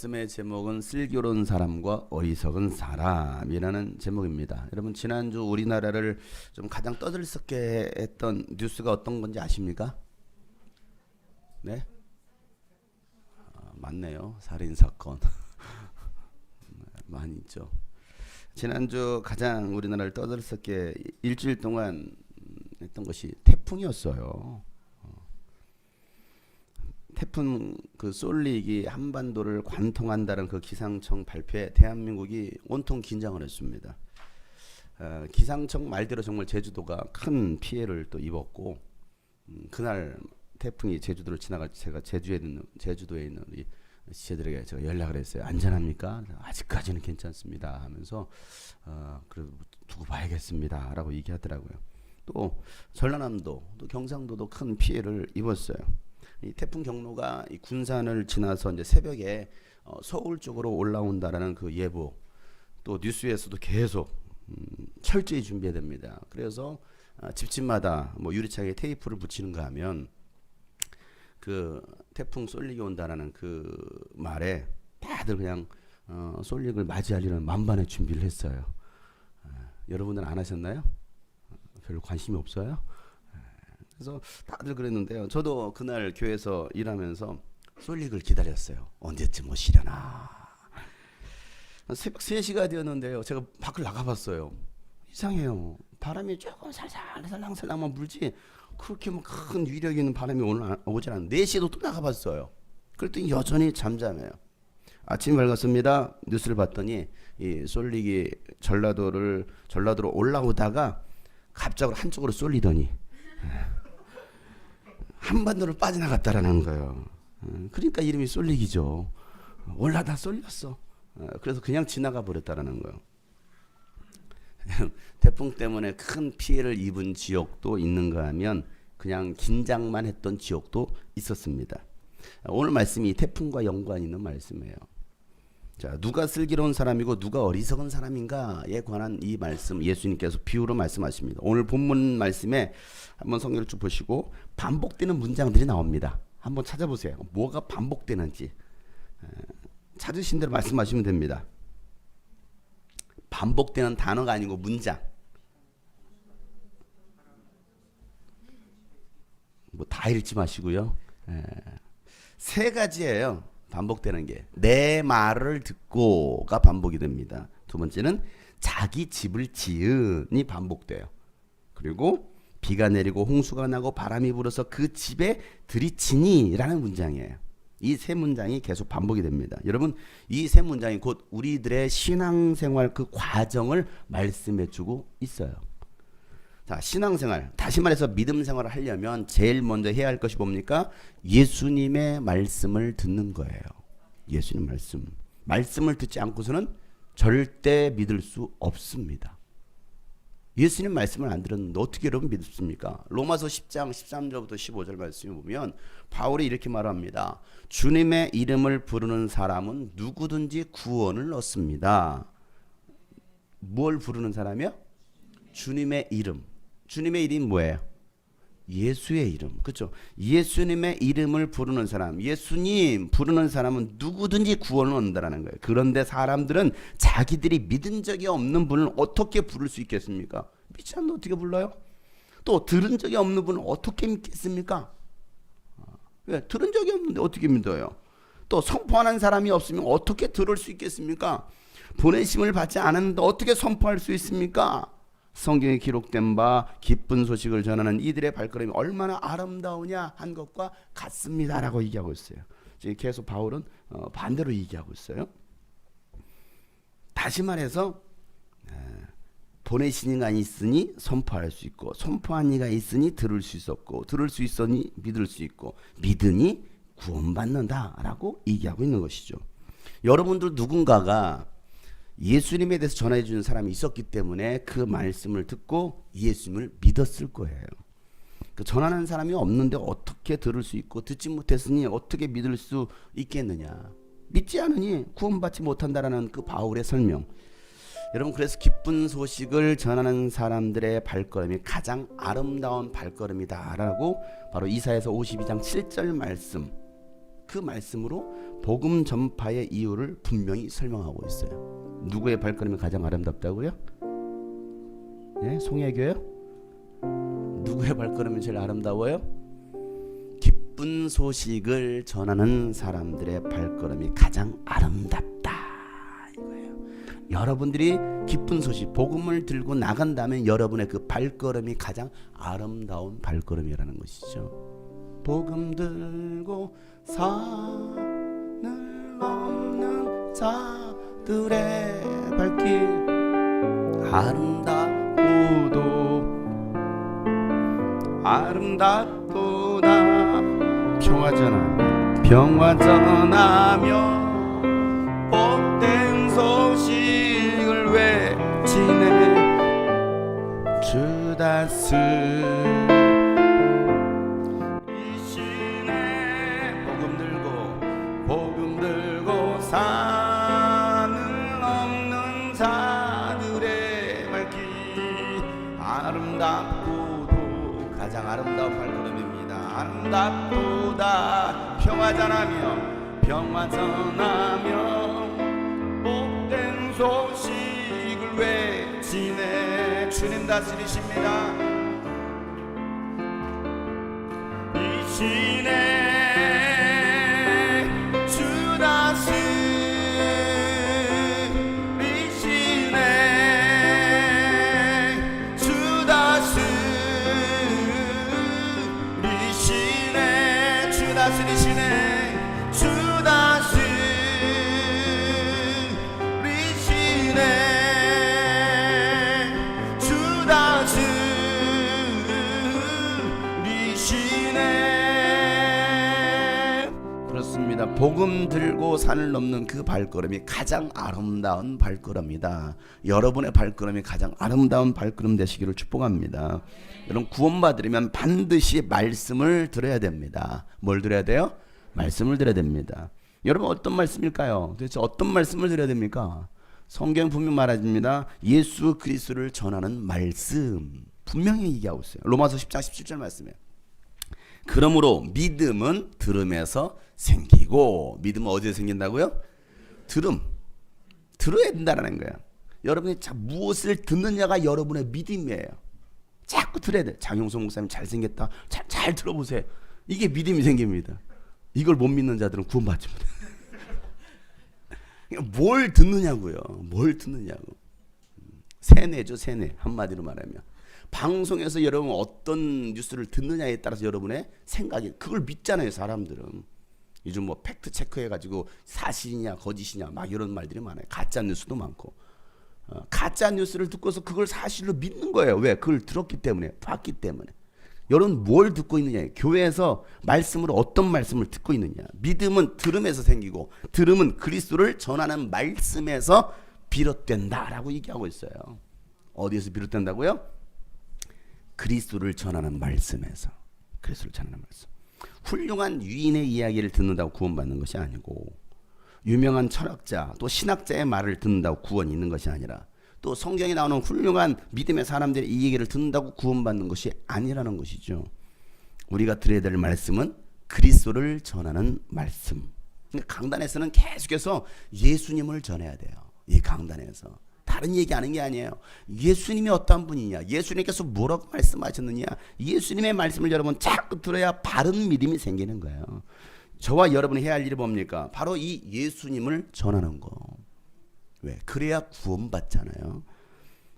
말씀의 제목은 슬기로운 사람과 어리석은 사람이라는 제목입니다. 여러분 지난주 우리나라를 좀 가장 떠들썩게 했던 뉴스가 어떤 건지 아십니까? 네? 맞네요. 살인사건 많이 있죠. 지난주 가장 우리나라를 떠들썩게 일주일 동안 했던 것이 태풍이었어요. 태풍 그 쏠릭이 한반도를 관통한다는 그 기상청 발표에 대한민국이 온통 긴장을 했습니다. 기상청 말대로 정말 제주도가 큰 피해를 또 입었고, 그날 태풍이 제주도를 지나갈 때 제가 제주도에 있는 우리 지체들에게 제가 연락을 했어요. 안전합니까? 아직까지는 괜찮습니다 하면서 그래도 두고 봐야겠습니다라고 얘기하더라고요. 또 전라남도, 또 경상도도 큰 피해를 입었어요. 이 태풍 경로가 이 군산을 지나서 이제 새벽에 서울 쪽으로 올라온다라는 그 예보, 또 뉴스에서도 계속 철저히 준비해야 됩니다. 그래서 집집마다 뭐 유리창에 테이프를 붙이는가 하면 그 태풍 쏠릭이 온다라는 그 말에 다들 그냥 쏠릭을 맞이하려는 만반의 준비를 했어요. 여러분들은 안 하셨나요? 별로 관심이 없어요? 그래서 다들 그랬는데요. 저도 그날 교회에서 일하면서 쏠릭을 기다렸어요. 언제쯤 오시려나. 새벽 3시가 되었는데요. 제가 밖을 나가봤어요. 이상해요. 바람이 조금 살랑살랑만 불지 그렇게 뭐 큰 위력 있는 바람이 오질 않아요. 4시에도 또 나가봤어요. 그랬더니 여전히 잠잠해요. 아침이 밝았습니다. 뉴스를 봤더니 이 쏠릭이 전라도로 올라오다가 갑자기 한쪽으로 쏠리더니 한반도를 빠져나갔다라는 거예요. 그러니까 이름이 쏠릭이죠. 올라다 쏠렸어. 그래서 그냥 지나가 버렸다라는 거예요. 태풍 때문에 큰 피해를 입은 지역도 있는가 하면 그냥 긴장만 했던 지역도 있었습니다. 오늘 말씀이 태풍과 연관이 있는 말씀이에요. 자, 누가 슬기로운 사람이고 누가 어리석은 사람인가에 관한 이 말씀 예수님께서 비유로 말씀하십니다. 오늘 본문 말씀에 한번 성경을 쭉 보시고 반복되는 문장들이 나옵니다. 한번 찾아보세요. 뭐가 반복되는지 찾으신 대로 말씀하시면 됩니다. 반복되는 단어가 아니고 문장. 뭐 다 읽지 마시고요. 3가지예요. 반복되는 게. 내 말을 듣고가 반복이 됩니다. 두 번째는 자기 집을 지은이 반복돼요. 그리고 비가 내리고 홍수가 나고 바람이 불어서 그 집에 들이치니 라는 문장이에요. 이 3문장이 계속 반복이 됩니다. 여러분 이 3문장이 곧 우리들의 신앙생활 그 과정을 말씀해주고 있어요. 자, 신앙생활, 다시 말해서 믿음생활을 하려면 제일 먼저 해야 할 것이 뭡니까? 예수님의 말씀을 듣는 거예요. 예수님 말씀을 듣지 않고서는 절대 믿을 수 없습니다. 예수님 말씀을 안 들었는데 어떻게 여러분 믿습니까? 로마서 10장 13절부터 15절 말씀을 보면 바울이 이렇게 말합니다. 주님의 이름을 부르는 사람은 누구든지 구원을 얻습니다. 뭘 부르는 사람이요? 주님의 이름. 주님의 이름이 뭐예요? 예수의 이름. 그렇죠? 예수님의 이름을 부르는 사람, 예수님 부르는 사람은 누구든지 구원을 얻는다는 거예요. 그런데 사람들은 자기들이 믿은 적이 없는 분을 어떻게 부를 수 있겠습니까? 믿지 않는데 어떻게 불러요? 또 들은 적이 없는 분을 어떻게 믿겠습니까? 왜? 들은 적이 없는데 어떻게 믿어요? 또 선포하는 사람이 없으면 어떻게 들을 수 있겠습니까? 보내심을 받지 않았는데 어떻게 선포할 수 있습니까? 성경에 기록된 바 기쁜 소식을 전하는 이들의 발걸음이 얼마나 아름다우냐 한 것과 같습니다라고 얘기하고 있어요. 지금 계속 바울은 반대로 얘기하고 있어요. 다시 말해서 보내신 이가 있으니 선포할 수 있고 선포한 이가 있으니 들을 수 있었고 들을 수 있으니 믿을 수 있고 믿으니 구원받는다라고 얘기하고 있는 것이죠. 여러분들 누군가가 예수님에 대해서 전해 주는 사람이 있었기 때문에 그 말씀을 듣고 예수님을 믿었을 거예요. 그 전하는 사람이 없는데 어떻게 들을 수 있고 듣지 못했으니 어떻게 믿을 수 있겠느냐. 믿지 않으니 구원받지 못한다라는 그 바울의 설명. 여러분 그래서 기쁜 소식을 전하는 사람들의 발걸음이 가장 아름다운 발걸음이다라고 바로 이사야서 52장 7절 말씀 그 말씀으로 복음 전파의 이유를 분명히 설명하고 있어요. 누구의 발걸음이 가장 아름답다고요? 예? 송혜교요? 누구의 발걸음이 제일 아름다워요? 기쁜 소식을 전하는 사람들의 발걸음이 가장 아름답다 이거예요. 여러분들이 기쁜 소식, 복음을 들고 나간다면 여러분의 그 발걸음이 가장 아름다운 발걸음이라는 것이죠. 복음 들고 산을 넘는 자들의 발길 아름답고도 아름답도다 평화 전하며 복된 소식을 외치네 주 다스리시네 복음 들고 산을 넘는 자들의 발길 아름답고도 가장 아름다운 발걸음입니다. 아름답도다 평화 전하며 복된 소식을 외치네 주님 다스리십니다. 이시네 주 다스리시네 주 다스리시네 주 다스리시네 주 다스리시네 주 다스리시네. 그렇습니다. 복음 들고 산을 넘는 그 발걸음이 가장 아름다운 발걸음이다. 여러분의 발걸음이 가장 아름다운 발걸음 되시기를 축복합니다. 여러분 구원받으려면 반드시 말씀을 들어야 됩니다. 뭘 들어야 돼요? 말씀을 들어야 됩니다. 여러분 어떤 말씀일까요? 도대체 어떤 말씀을 들어야 됩니까? 성경 분명 말합니다. 예수 그리스도를 전하는 말씀 분명히 얘기하고 있어요. 로마서 10장 17절 말씀에 그러므로 믿음은 들음에서 생기고 믿음은 어디에 생긴다고요? 들어야 된다는 거예요. 여러분이 무엇을 듣느냐가 여러분의 믿음이에요. 자꾸 들어야 돼. 장용석 목사님 잘생겼다. 잘 들어보세요. 이게 믿음이 생깁니다. 이걸 못 믿는 자들은 구원받지 못해요. 뭘 듣느냐고요. 뭘 듣느냐고. 세뇌죠, 세뇌. 한마디로 말하면. 방송에서 여러분 어떤 뉴스를 듣느냐에 따라서 여러분의 생각이 그걸 믿잖아요, 사람들은. 요즘 뭐 팩트 체크해가지고 사실이냐 거짓이냐 막 이런 말들이 많아요. 가짜 뉴스도 많고. 가짜 뉴스를 듣고서 그걸 사실로 믿는 거예요. 왜? 그걸 들었기 때문에, 봤기 때문에. 여러분 뭘 듣고 있느냐? 교회에서 말씀으로 어떤 말씀을 듣고 있느냐? 믿음은 들음에서 생기고 들음은 그리스도를 전하는 말씀에서 비롯된다라고 얘기하고 있어요. 어디에서 비롯된다고요? 그리스도를 전하는 말씀에서. 그리스도를 전하는 말씀. 훌륭한 유인의 이야기를 듣는다고 구원받는 것이 아니고 유명한 철학자 또 신학자의 말을 듣는다고 구원이 있는 것이 아니라 또 성경에 나오는 훌륭한 믿음의 사람들의 이 얘기를 듣는다고 구원받는 것이 아니라는 것이죠. 우리가 들어야 될 말씀은 그리스도를 전하는 말씀. 강단에서는 계속해서 예수님을 전해야 돼요. 이 강단에서. 다른 얘기하는 게 아니에요. 예수님이 어떤 분이냐, 예수님께서 뭐라고 말씀하셨느냐, 예수님의 말씀을 여러분 자꾸 들어야 바른 믿음이 생기는 거예요. 저와 여러분이 해야 할 일이 뭡니까? 바로 이 예수님을 전하는 거. 왜? 그래야 구원받잖아요.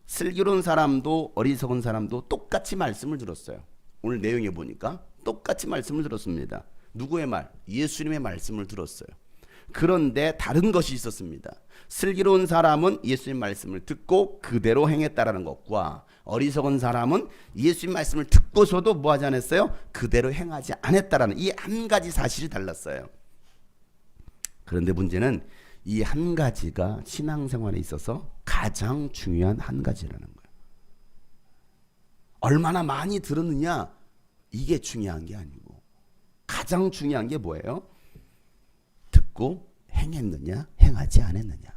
슬기로운 사람도 어리석은 사람도 똑같이 말씀을 들었어요. 오늘 내용에 보니까 똑같이 말씀을 들었습니다. 누구의 말? 예수님의 말씀을 들었어요. 그런데 다른 것이 있었습니다. 슬기로운 사람은 예수님 말씀을 듣고 그대로 행했다라는 것과 어리석은 사람은 예수님 말씀을 듣고서도 뭐 하지 않았어요? 그대로 행하지 않았다라는 이 한 가지 사실이 달랐어요. 그런데 문제는 이 한 가지가 신앙생활에 있어서 가장 중요한 한 가지라는 거예요. 얼마나 많이 들었느냐 이게 중요한 게 아니고 가장 중요한 게 뭐예요? 듣고 행했느냐 행하지 않았느냐.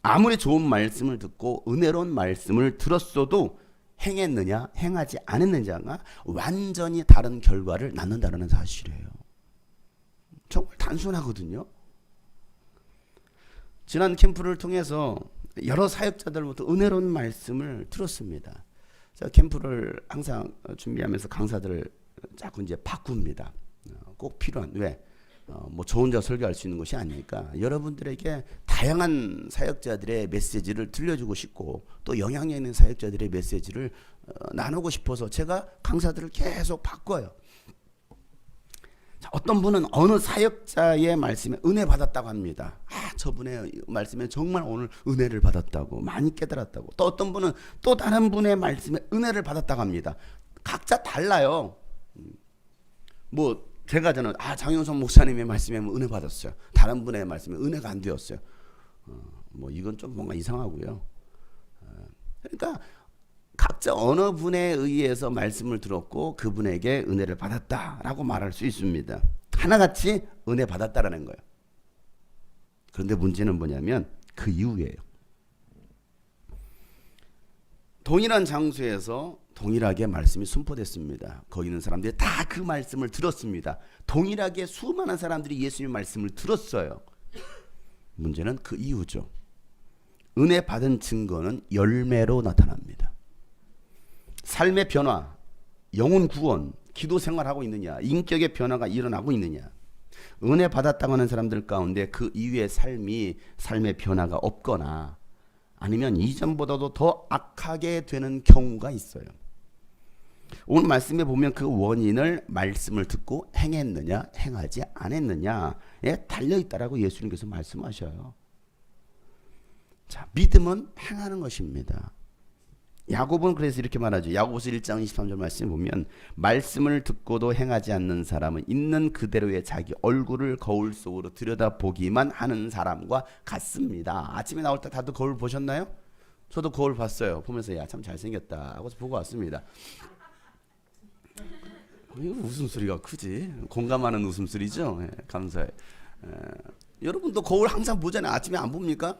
아무리 좋은 말씀을 듣고 은혜로운 말씀을 들었어도 행했느냐 행하지 않았느냐가 완전히 다른 결과를 낳는다는 사실이에요. 정말 단순하거든요. 지난 캠프를 통해서 여러 사역자들부터 은혜로운 말씀을 들었습니다. 제가 캠프를 항상 준비하면서 강사들을 자꾸 이제 바꿉니다. 꼭 필요한 왜? 뭐 저 혼자 설교할 수 있는 것이 아니니까 여러분들에게 다양한 사역자들의 메시지를 들려주고 싶고 또 영향력 있는 사역자들의 메시지를 나누고 싶어서 제가 강사들을 계속 바꿔요. 자, 어떤 분은 어느 사역자의 말씀에 은혜 받았다고 합니다. 저분의 말씀에 정말 오늘 은혜를 받았다고 많이 깨달았다고. 또 어떤 분은 또 다른 분의 말씀에 은혜를 받았다고 합니다. 각자 달라요. 뭐 제가 저는 장영선 목사님의 말씀에 은혜 받았어요. 다른 분의 말씀에 은혜가 안 되었어요. 뭐 이건 좀 뭔가 이상하고요. 그러니까 각자 어느 분에 의해서 말씀을 들었고 그분에게 은혜를 받았다라고 말할 수 있습니다. 하나같이 은혜 받았다라는 거예요. 그런데 문제는 뭐냐면 그 이후에요. 동일한 장소에서 동일하게 말씀이 선포됐습니다. 거기 있는 사람들이 다 그 말씀을 들었습니다. 동일하게 수많은 사람들이 예수님의 말씀을 들었어요. 문제는 그 이후죠. 은혜 받은 증거는 열매로 나타납니다. 삶의 변화, 영혼 구원, 기도 생활하고 있느냐, 인격의 변화가 일어나고 있느냐. 은혜 받았다고 하는 사람들 가운데 그 이후의 삶의 변화가 없거나 아니면 이전보다도 더 악하게 되는 경우가 있어요. 오늘 말씀에 보면 그 원인을 말씀을 듣고 행했느냐 행하지 않았느냐에 달려있다라고 예수님께서 말씀하셔요. 자, 믿음은 행하는 것입니다. 야고보는 그래서 이렇게 말하죠. 야고보서 1장 23절 말씀에 보면 말씀을 듣고도 행하지 않는 사람은 있는 그대로의 자기 얼굴을 거울 속으로 들여다보기만 하는 사람과 같습니다. 아침에 나올 때 다들 거울 보셨나요? 저도 거울 봤어요. 보면서 야, 참 잘생겼다 하고 보고 왔습니다. 이거 웃음소리가 크지? 공감하는 웃음소리죠? 예, 감사해. 여러분도 거울 항상 보잖아요. 아침에 안 봅니까?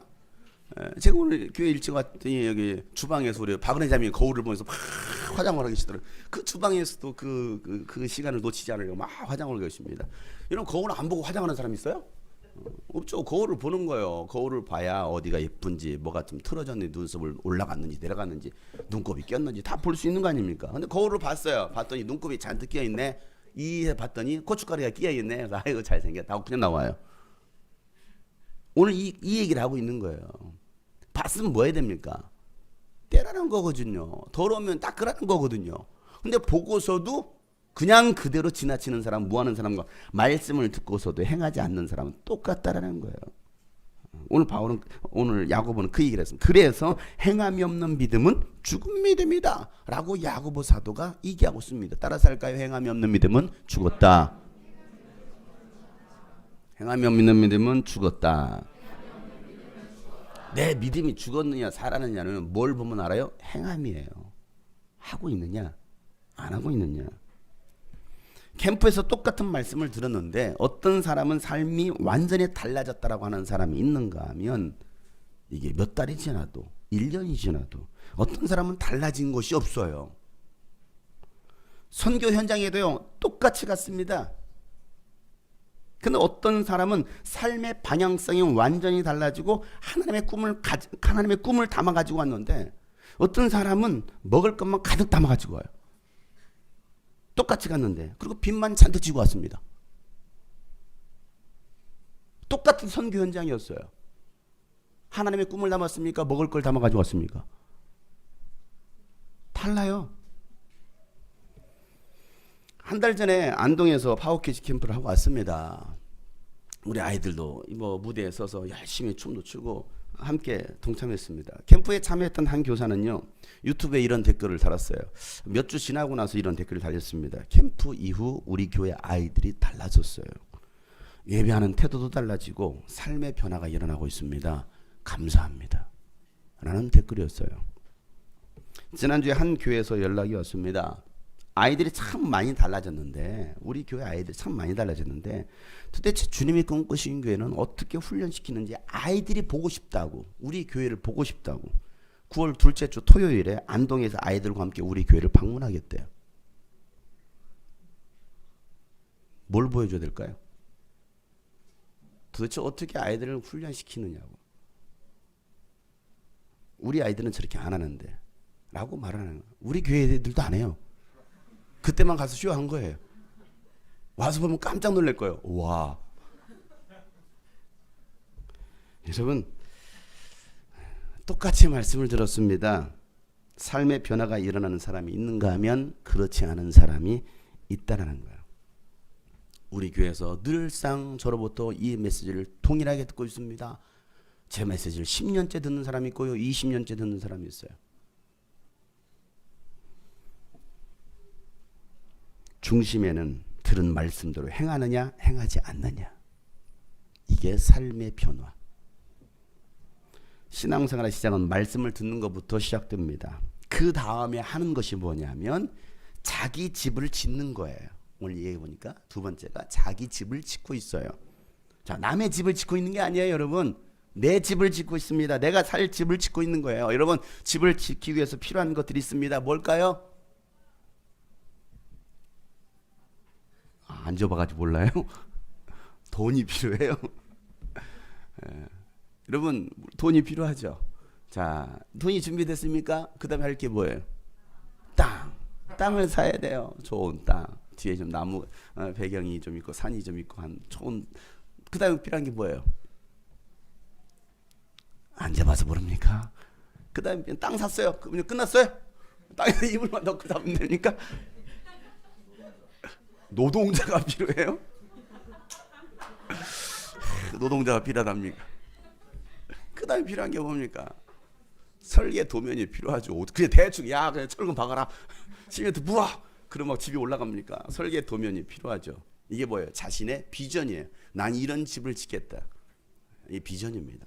제가 오늘 교회 일찍 왔더니 여기 주방에서 우리 박은혜 자매가 거울을 보면서 막 화장을 하고 계시더라고요. 그 주방에서도 그 시간을 놓치지 않으려고 막 화장을 하고 계십니다. 여러분 거울을 안 보고 화장하는 사람 있어요? 없죠. 거울을 보는 거예요. 거울을 봐야 어디가 예쁜지 뭐가 좀 틀어졌는지 눈썹을 올라갔는지 내려갔는지 눈곱이 꼈는지 다 볼 수 있는 거 아닙니까? 근데 거울을 봤어요. 봤더니 눈곱이 잔뜩 끼어있네. 봤더니 고춧가루가 끼어있네. 아이고 잘생겼다 하고 그냥 나와요. 오늘 이 얘기를 하고 있는 거예요. 봤으면 뭐 해야 됩니까? 떼라는 거거든요. 더러우면 닦으라는 거거든요. 근데 보고서도 그냥 그대로 지나치는 사람, 무하는 사람과 말씀을 듣고서도 행하지 않는 사람은 똑같다라는 거예요. 오늘 야고보는 그 얘기를 했습니다. 그래서 행함이 없는 믿음은 죽은 믿음이다 라고 야고보 사도가 얘기하고 있습니다. 따라서 할까요? 행함이 없는 믿음은 죽었다. 행함이 없는 믿음은 죽었다. 내 믿음이 죽었느냐 살았느냐는 뭘 보면 알아요? 행함이에요. 하고 있느냐 안 하고 있느냐. 캠프에서 똑같은 말씀을 들었는데 어떤 사람은 삶이 완전히 달라졌다라고 하는 사람이 있는가 하면 이게 몇 달이 지나도 1년이 지나도 어떤 사람은 달라진 것이 없어요. 선교 현장에도요 똑같이 갔습니다. 근데 어떤 사람은 삶의 방향성이 완전히 달라지고 하나님의 꿈을 담아가지고 왔는데 어떤 사람은 먹을 것만 가득 담아가지고 와요. 똑같이 갔는데 그리고 빚만 잔뜩 지고 왔습니다. 똑같은 선교 현장이었어요. 하나님의 꿈을 담았습니까? 먹을 걸 담아가지고 왔습니까? 달라요. 한 달 전에 안동에서 파워캐치 캠프를 하고 왔습니다. 우리 아이들도 뭐 무대에 서서 열심히 춤도 추고 함께 동참했습니다. 캠프에 참여했던 한 교사는요 유튜브에 이런 댓글을 달았어요. 몇 주 지나고 나서 이런 댓글을 달렸습니다. 캠프 이후 우리 교회 아이들이 달라졌어요. 예배하는 태도도 달라지고 삶의 변화가 일어나고 있습니다. 감사합니다 라는 댓글이었어요. 지난주에 한 교회에서 연락이 왔습니다. 아이들이 참 많이 달라졌는데 우리 교회 아이들이 참 많이 달라졌는데 도대체 주님이 꿈꾸신 교회는 어떻게 훈련시키는지 아이들이 보고 싶다고 우리 교회를 보고 싶다고 9월 둘째 주 토요일에 안동에서 아이들과 함께 우리 교회를 방문하겠대요. 뭘 보여줘야 될까요? 도대체 어떻게 아이들을 훈련시키느냐고. 우리 아이들은 저렇게 안 하는데 라고 말하는 거예요. 우리 교회 애들도 안 해요. 그때만 가서 쇼한 거예요. 와서 보면 깜짝 놀랄 거예요. 와. 여러분, 똑같이 말씀을 들었습니다. 삶의 변화가 일어나는 사람이 있는가 하면 그렇지 않은 사람이 있다라는 거예요. 우리 교회에서 늘상 저로부터 이 메시지를 동일하게 듣고 있습니다. 제 메시지를 10년째 듣는 사람이 있고요. 20년째 듣는 사람이 있어요. 중심에는 들은 말씀대로 행하느냐 행하지 않느냐. 이게 삶의 변화. 신앙생활의 시작은 말씀을 듣는 것부터 시작됩니다. 그 다음에 하는 것이 뭐냐면 자기 집을 짓는 거예요. 오늘 얘기해 보니까 두 번째가 자기 집을 짓고 있어요. 자, 남의 집을 짓고 있는 게 아니에요, 여러분. 내 집을 짓고 있습니다. 내가 살 집을 짓고 있는 거예요. 여러분, 집을 짓기 위해서 필요한 것들이 있습니다. 뭘까요? 안 줘봐가지고 몰라요? 돈이 필요해요. 여러분, 돈이 필요하죠. 자, 돈이 준비됐습니까? 그 다음에 할 게 뭐예요? 땅을 사야 돼요. 좋은 땅. 뒤에 좀 나무 배경이 좀 있고 산이 좀 있고 한 좋은. 그 다음에 필요한 게 뭐예요? 안 잡아서 모릅니까? 그 다음에 땅 샀어요. 그러면 끝났어요? 땅에서 이불만 넣고 잡으면 됩니까? 노동자가 필요해요? 노동자가 필요하답니까? 그 다음에 필요한 게 뭡니까? 설계 도면이 필요하죠. 그냥 대충 그냥 철근 박아라. 시멘트 부어. 그럼 막 집이 올라갑니까? 설계 도면이 필요하죠. 이게 뭐예요? 자신의 비전이에요. 난 이런 집을 짓겠다. 이 비전입니다.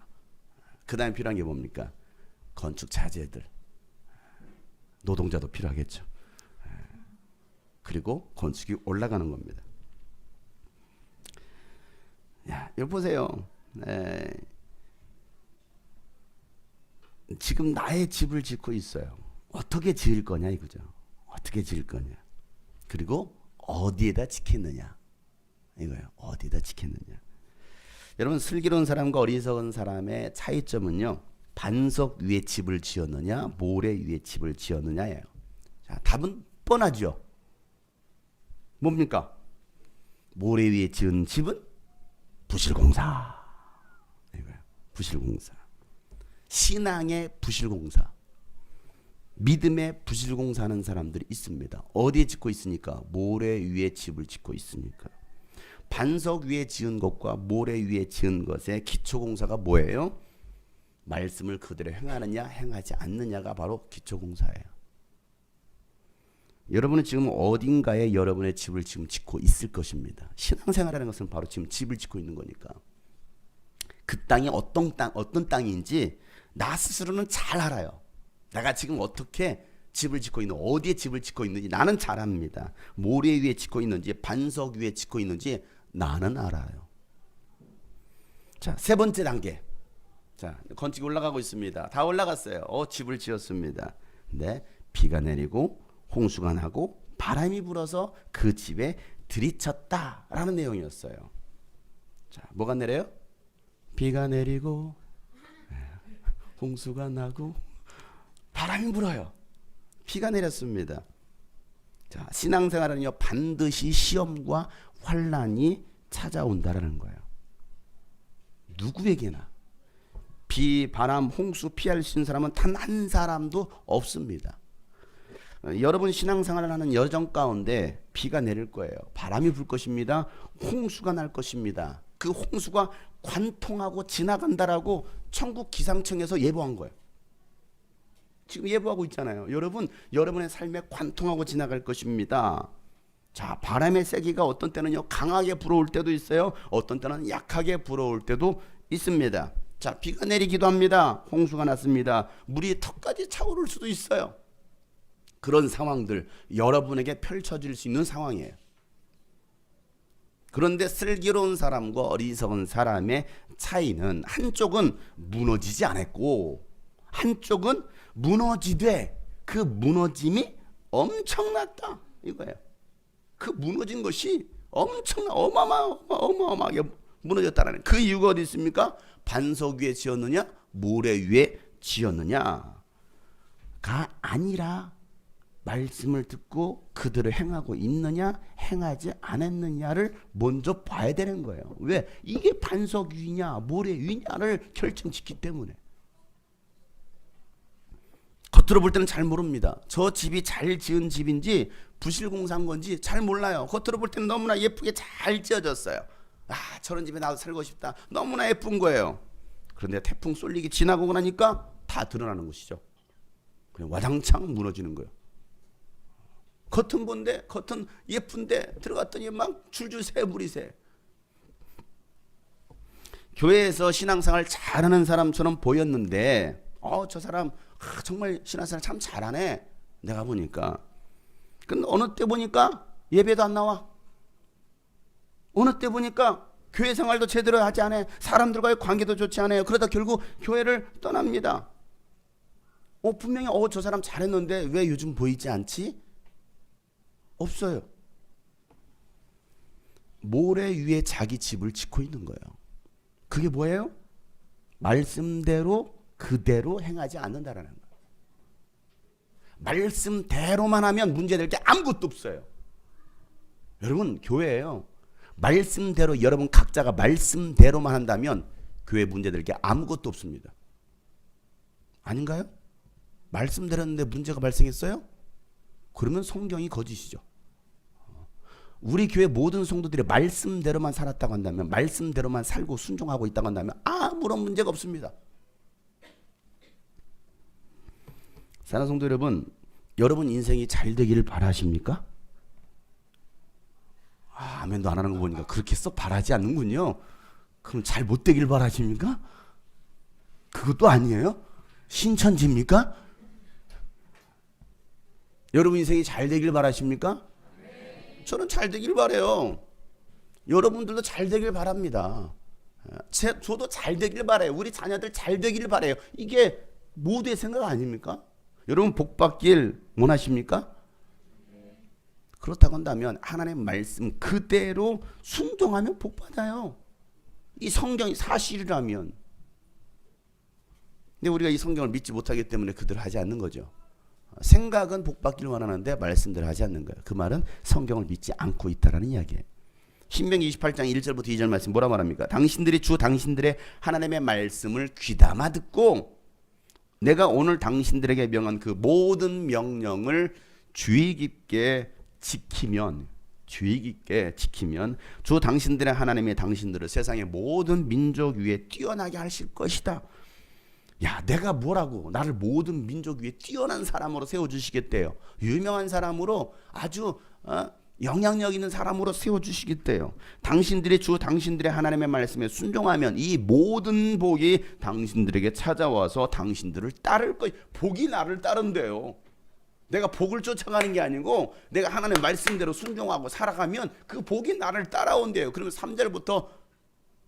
그 다음에 필요한 게 뭡니까? 건축 자재들. 노동자도 필요하겠죠. 그리고 건축이 올라가는 겁니다. 야, 여기 보세요. 지금 나의 집을 짓고 있어요. 어떻게 지을 거냐 이거죠. 어떻게 지을 거냐. 그리고 어디에다 짓겠느냐. 이거예요. 어디에다 짓겠느냐. 여러분, 슬기로운 사람과 어리석은 사람의 차이점은요. 반석 위에 집을 지었느냐 모래 위에 집을 지었느냐예요. 자, 답은 뻔하죠. 뭡니까? 모래 위에 지은 집은 부실공사. 이거예요. 부실공사. 신앙의 부실공사. 믿음의 부실공사하는 사람들이 있습니다. 어디에 짓고 있으니까? 모래 위에 집을 짓고 있으니까. 반석 위에 지은 것과 모래 위에 지은 것의 기초공사가 뭐예요? 말씀을 그대로 행하느냐 행하지 않느냐가 바로 기초공사예요. 여러분은 지금 어딘가에 여러분의 집을 지금 짓고 있을 것입니다. 신앙생활이라는 것은 바로 지금 집을 짓고 있는 거니까. 그 땅이 어떤 땅인지 나 스스로는 잘 알아요. 내가 지금 어떻게 집을 짓고 있는, 어디에 집을 짓고 있는지 나는 잘 압니다. 모래 위에 짓고 있는지 반석 위에 짓고 있는지 나는 알아요. 자, 세 번째 단계. 자, 건축이 올라가고 있습니다. 다 올라갔어요. 집을 지었습니다. 근데 비가 내리고 홍수가 나고 바람이 불어서 그 집에 들이쳤다라는 내용이었어요. 자, 뭐가 내려요? 비가 내리고 홍수가 나고 바람이 불어요. 비가 내렸습니다. 자, 신앙생활은요 반드시 시험과 환난이 찾아온다라는 거예요. 누구에게나 비, 바람, 홍수 피할 수 있는 사람은 단 한 사람도 없습니다. 여러분 신앙생활을 하는 여정 가운데 비가 내릴 거예요. 바람이 불 것입니다. 홍수가 날 것입니다. 그 홍수가 관통하고 지나간다라고 천국 기상청에서 예보한 거예요. 지금 예보하고 있잖아요. 여러분, 여러분의 삶에 관통하고 지나갈 것입니다. 자, 바람의 세기가 어떤 때는요 강하게 불어올 때도 있어요. 어떤 때는 약하게 불어올 때도 있습니다. 자, 비가 내리기도 합니다. 홍수가 났습니다. 물이 턱까지 차오를 수도 있어요. 그런 상황들 여러분에게 펼쳐질 수 있는 상황이에요. 그런데 슬기로운 사람과 어리석은 사람의 차이는 한쪽은 무너지지 않았고 한쪽은 무너지되 그 무너짐이 엄청났다 이거예요. 그 무너진 것이 어마어마하게 무너졌다라는 그 이유가 어디 있습니까? 반석 위에 지었느냐 모래 위에 지었느냐가 아니라 말씀을 듣고 그들을 행하고 있느냐 행하지 않았느냐를 먼저 봐야 되는 거예요. 왜? 이게 반석 위냐 모래 위냐를 결정짓기 때문에. 겉으로 볼 때는 잘 모릅니다. 저 집이 잘 지은 집인지 부실공사한 건지 잘 몰라요. 겉으로 볼 때는 너무나 예쁘게 잘 지어졌어요. 아, 저런 집에 나도 살고 싶다. 너무나 예쁜 거예요. 그런데 태풍 쏠리기 지나고 나니까 다 드러나는 것이죠. 그냥 와장창 무너지는 거예요. 겉은 본데 겉은 예쁜데 들어갔더니 막 줄줄 새 물이 새. 교회에서 신앙생활 잘하는 사람처럼 보였는데 저 사람 정말 신앙생활 참 잘하네. 내가 보니까. 근데 어느 때 보니까 예배도 안 나와. 어느 때 보니까 교회 생활도 제대로 하지 않아요. 사람들과의 관계도 좋지 않아요. 그러다 결국 교회를 떠납니다. 분명히 저 사람 잘했는데 왜 요즘 보이지 않지? 없어요. 모래 위에 자기 집을 짓고 있는 거예요. 그게 뭐예요? 말씀대로 그대로 행하지 않는다라는 거예요. 말씀대로만 하면 문제될 게 아무것도 없어요. 여러분 교회예요. 말씀대로 여러분 각자가 말씀대로만 한다면 교회 문제될 게 아무것도 없습니다. 아닌가요? 말씀대로 했는데 문제가 발생했어요? 그러면 성경이 거짓이죠. 우리 교회 모든 성도들이 말씀대로만 살았다고 한다면 말씀대로만 살고 순종하고 있다고 한다면 아무런 문제가 없습니다. 사랑하는 성도 여러분, 여러분 인생이 잘 되기를 바라십니까? 아멘도 안 하는 거 보니까 그렇게 썩 바라지 않는군요. 그럼 잘 못 되길 바라십니까? 그것도 아니에요? 신천지입니까? 여러분 인생이 잘 되길 바라십니까? 저는 잘 되길 바라요. 여러분들도 잘 되길 바랍니다. 저도 잘 되길 바라요. 우리 자녀들 잘 되길 바라요. 이게 모두의 생각 아닙니까? 여러분 복 받길 원하십니까? 그렇다고 한다면 하나님의 말씀 그대로 순종하면 복 받아요. 이 성경이 사실이라면. 근데 우리가 이 성경을 믿지 못하기 때문에 그대로 하지 않는 거죠. 생각은 복 받기를 원하는데 말씀대로 하지 않는 거예요. 그 말은 성경을 믿지 않고 있다라는 이야기예요. 신명기 28장 1절부터 2절 말씀 뭐라 말합니까? 당신들이 주 당신들의 하나님의 말씀을 귀담아 듣고 내가 오늘 당신들에게 명한 그 모든 명령을 주의 깊게 지키면 주 당신들의 하나님의 당신들을 세상의 모든 민족 위에 뛰어나게 하실 것이다. 야, 내가 뭐라고 나를 모든 민족 위에 뛰어난 사람으로 세워주시겠대요. 유명한 사람으로 아주 영향력 있는 사람으로 세워주시겠대요. 당신들이 주 당신들의 하나님의 말씀에 순종하면 이 모든 복이 당신들에게 찾아와서 당신들을 따를 것. 복이 나를 따른대요. 내가 복을 쫓아가는 게 아니고 내가 하나님의 말씀대로 순종하고 살아가면 그 복이 나를 따라온대요. 그러면 3절부터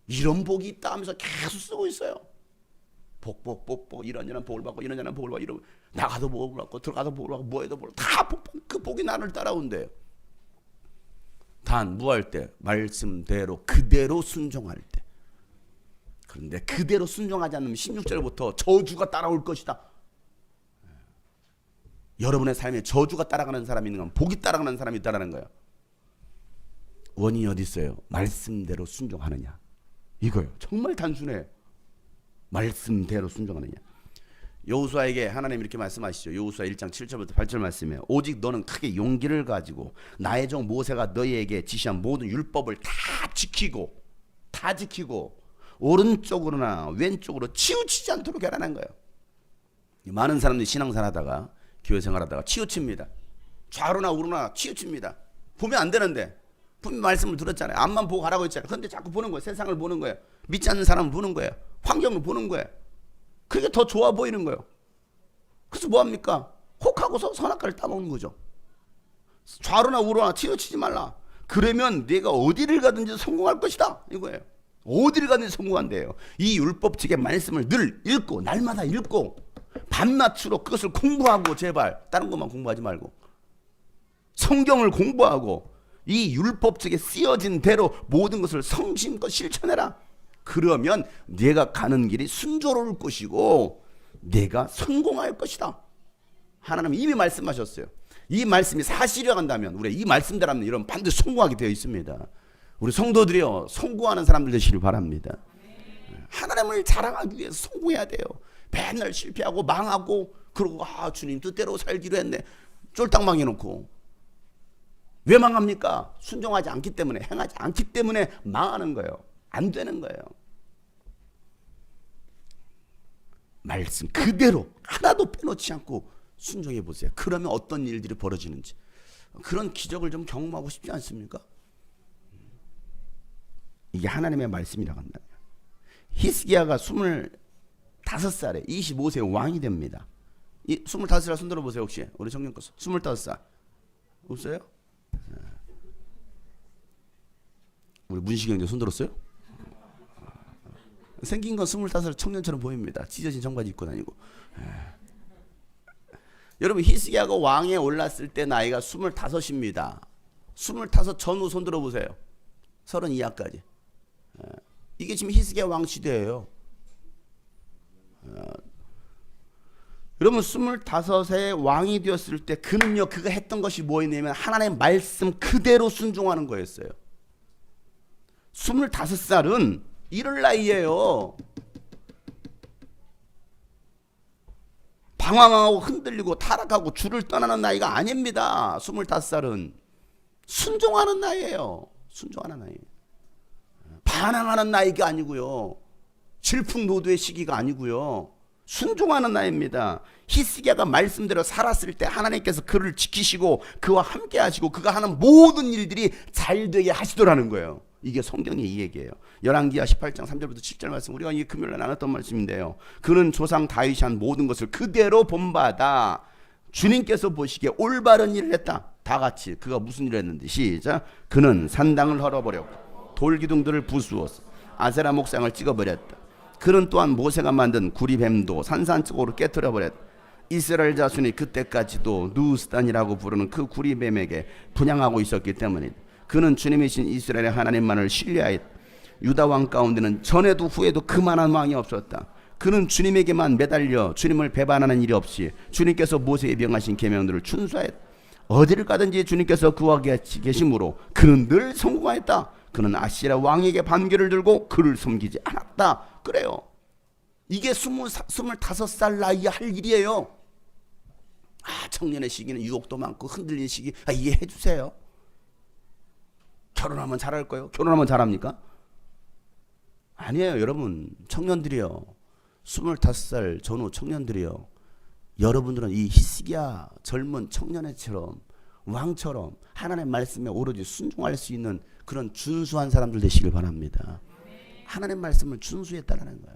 이런 복이 있다 하면서 계속 쓰고 있어요. 복 이런저런 복을 받고 이런저런 복을 받고 이런 나가도 복을 받고 들어가도 복을 받고 뭐해도 복을 다 복. 그 복이 나를 따라온대요. 단 무할 때 말씀대로 그대로 순종할 때. 그런데 그대로 순종하지 않으면 16절부터 저주가 따라올 것이다. 여러분의 삶에 저주가 따라가는 사람이 있는 건 복이 따라가는 사람이 있다는 거예요. 원인이 어디 있어요? 말씀대로 순종하느냐. 이거예요. 정말 단순해요. 말씀대로 순종하느냐. 여호수아에게 하나님 이렇게 말씀하시죠. 여호수아 1장 7절부터 8절 말씀이에요. 오직 너는 크게 용기를 가지고 나의 종 모세가 너희에게 지시한 모든 율법을 다 지키고 오른쪽으로나 왼쪽으로 치우치지 않도록 하라는 거예요. 많은 사람들이 신앙생활하다가 교회 생활하다가 치우칩니다. 좌로나 우로나 치우칩니다. 보면 안 되는데 분명 말씀을 들었잖아요. 앞만 보고 가라고 했잖아요. 그런데 자꾸 보는 거예요. 세상을 보는 거예요. 믿지 않는 사람을 보는 거예요. 환경을 보는 거예요. 그게 더 좋아 보이는 거예요. 그래서 뭐합니까? 혹하고서 선악과를 따먹는 거죠. 좌로나 우로나 치우치지 말라. 그러면 내가 어디를 가든지 성공할 것이다. 이거예요. 어디를 가든지 성공한대요. 이 율법책의 말씀을 늘 읽고 날마다 읽고 밤낮으로 그것을 공부하고 제발 다른 것만 공부하지 말고 성경을 공부하고 이 율법책에 쓰여진 대로 모든 것을 성심껏 실천해라. 그러면 네가 가는 길이 순조로울 것이고 네가 성공할 것이다. 하나님은 이미 말씀하셨어요. 이 말씀이 사실이라고 한다면 우리 이 말씀대로라면 여러분 반드시 성공하게 되어 있습니다. 우리 성도들이요 성공하는 사람들 되시길 바랍니다. 하나님을 자랑하기 위해서 성공해야 돼요. 맨날 실패하고 망하고 그러고 주님 뜻대로 살기로 했네. 쫄딱 망해놓고 왜 망합니까? 순종하지 않기 때문에, 행하지 않기 때문에 망하는 거예요. 안 되는 거예요. 말씀 그대로 하나도 빼놓지 않고 순종해 보세요. 그러면 어떤 일들이 벌어지는지. 그런 기적을 좀 경험하고 싶지 않습니까? 이게 하나님의 말씀이라고 한다. 히스기야가 25살에 25세 왕이 됩니다. 25살 손 들어보세요. 혹시 우리 청년 거 25살 없어요? 우리 문식이 형제 손 들었어요? 생긴 건 25살 청년처럼 보입니다. 찢어진 청바지 입고 다니고. 여러분 히스기야가 왕에 올랐을 때 나이가 25입니다. 25 전후 손 들어보세요. 30 이하까지. 이게 지금 히스기야 왕 시대예요. 여러분 25세 왕이 되었을 때 그는요 그가 했던 것이 뭐였냐면 하나님의 말씀 그대로 순종하는 거였어요. 25살은 이럴 나이예요. 방황하고 흔들리고 타락하고 주를 떠나는 나이가 아닙니다. 25살은 순종하는 나이예요. 순종하는 나이. 반항하는 나이가 아니고요. 질풍노도의 시기가 아니고요. 순종하는 나이입니다. 히스기야가 말씀대로 살았을 때 하나님께서 그를 지키시고 그와 함께 하시고 그가 하는 모든 일들이 잘 되게 하시더라는 거예요. 이게 성경의 이 얘기예요. 열왕기하 18장 3절부터 7절 말씀 우리가 이 금요일에 나눴던 말씀인데요. 그는 조상 다윗이 한 모든 것을 그대로 본받아 주님께서 보시기에 올바른 일을 했다. 다 같이 그가 무슨 일을 했는지 시작. 그는 산당을 헐어버렸고 돌기둥들을 부수어서 아세라 목상을 찍어버렸다. 그는 또한 모세가 만든 구리뱀도 산산적으로 깨트려버렸다. 이스라엘 자손이 그때까지도 누스단이라고 부르는 그 구리뱀에게 분향하고 있었기 때문이다. 그는 주님이신 이스라엘의 하나님만을 신뢰하였다. 유다 왕 가운데는 전에도 후에도 그만한 왕이 없었다. 그는 주님에게만 매달려 주님을 배반하는 일이 없이 주님께서 모세에 명하신 계명들을 준수하였다. 어디를 가든지 주님께서 그와 같이 계심으로 그는 늘 성공하였다. 그는 아시라 왕에게 반궤를 들고 그를 섬기지 않았다. 그래요. 이게 25살 나이에 할 일이에요. 청년의 시기는 유혹도 많고 흔들리는 시기 이해해 주세요. 결혼하면 잘할 거예요? 결혼하면 잘합니까? 아니에요. 여러분 청년들이요 25살 전후 청년들이요 여러분들은 이 히스기야 젊은 청년애처럼 왕처럼 하나님의 말씀에 오로지 순종할 수 있는 그런 준수한 사람들 되시길 바랍니다. 하나님의 말씀을 준수했다는 거야.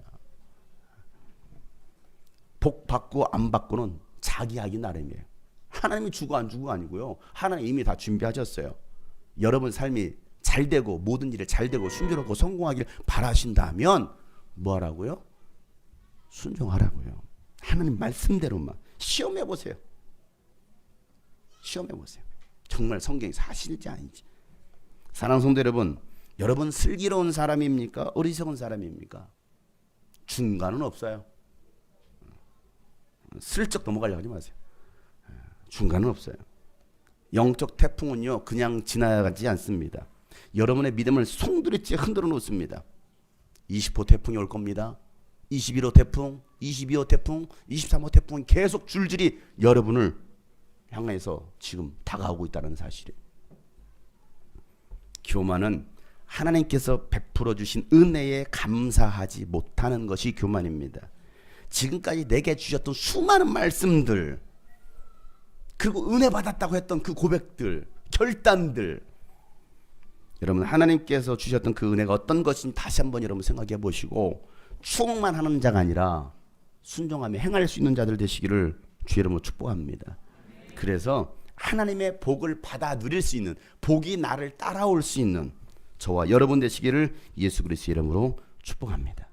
복 받고 안 받고는 자기 하기 나름이에요. 하나님이 주고 안 주고 아니고요. 하나님 이미 다 준비하셨어요. 여러분 삶이 잘 되고 모든 일에 잘 되고 순조롭고 성공하길 바라신다면 뭐 하라고요? 순종하라고요. 하나님 말씀대로만 시험해 보세요. 시험해 보세요. 정말 성경이 사실인지 아닌지. 사랑하는 성도 여러분, 여러분 슬기로운 사람입니까? 어리석은 사람입니까? 중간은 없어요. 슬쩍 넘어가려고 하지 마세요. 중간은 없어요. 영적 태풍은요 그냥 지나가지 않습니다. 여러분의 믿음을 송두리째 흔들어 놓습니다. 20호 태풍이 올 겁니다. 21호 태풍, 22호 태풍, 23호 태풍은 계속 줄줄이 여러분을 향해서 지금 다가오고 있다는 사실이에요. 교만은 하나님께서 베풀어 주신 은혜에 감사하지 못하는 것이 교만입니다. 지금까지 내게 주셨던 수많은 말씀들 그리고 은혜 받았다고 했던 그 고백들, 결단들 여러분 하나님께서 주셨던 그 은혜가 어떤 것인지 다시 한번 여러분 생각해 보시고 추억만 하는 자가 아니라 순종하며 행할 수 있는 자들 되시기를 주 이름으로 축복합니다. 그래서 하나님의 복을 받아 누릴 수 있는 복이 나를 따라올 수 있는 저와 여러분 되시기를 예수 그리스도의 이름으로 축복합니다.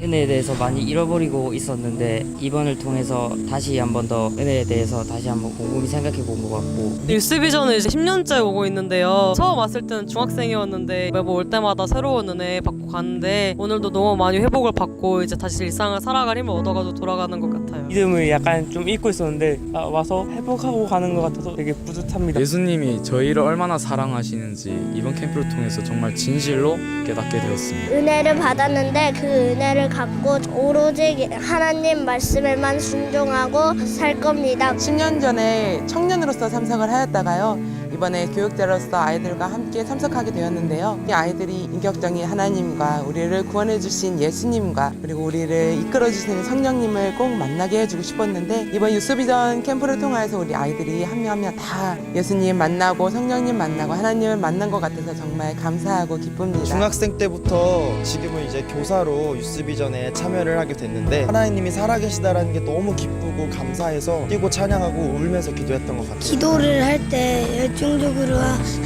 은혜에 대해서 많이 잃어버리고 있었는데 이번을 통해서 다시 한 번 더 은혜에 대해서 다시 한번 곰곰이 생각해 본 것 같고 뉴스비전을 이제 10년째 오고 있는데요. 처음 왔을 때는 중학생이었는데 매번 올 때마다 새로운 은혜 받고 가는데 오늘도 너무 많이 회복을 받고 이제 다시 일상을 살아갈 힘을 얻어가지고 돌아가는 것 같아요. 믿음을 약간 좀 잊고 있었는데 와서 회복하고 가는 것 같아서 되게 뿌듯합니다. 예수님이 저희를 얼마나 사랑하시는지 이번 캠프를 통해서 정말 진실로 깨닫게 되었습니다. 은혜를 받았는데 그 은혜를 갖고 오로지 하나님 말씀에만 순종하고 살 겁니다. 10년 전에 청년으로서 참석을 하였다가요. 이번에 교육자로서 아이들과 함께 참석하게 되었는데요. 이 아이들이 인격적인 하나님과 우리를 구원해 주신 예수님과 그리고 우리를 이끌어 주시는 성령님을 꼭 만나게 해주고 싶었는데 이번 유스비전 캠프를 통해서 우리 아이들이 한 명 한 명 다 예수님 만나고 성령님 만나고 하나님을 만난 것 같아서 정말 감사하고 기쁩니다. 중학생 때부터 지금은 이제 교사로 유스비전에 참여를 하게 됐는데 하나님이 살아계시다라는 게 너무 기쁘고 감사해서 뛰고 찬양하고 울면서 기도했던 것 같아요. 기도를 할 때 열정적으로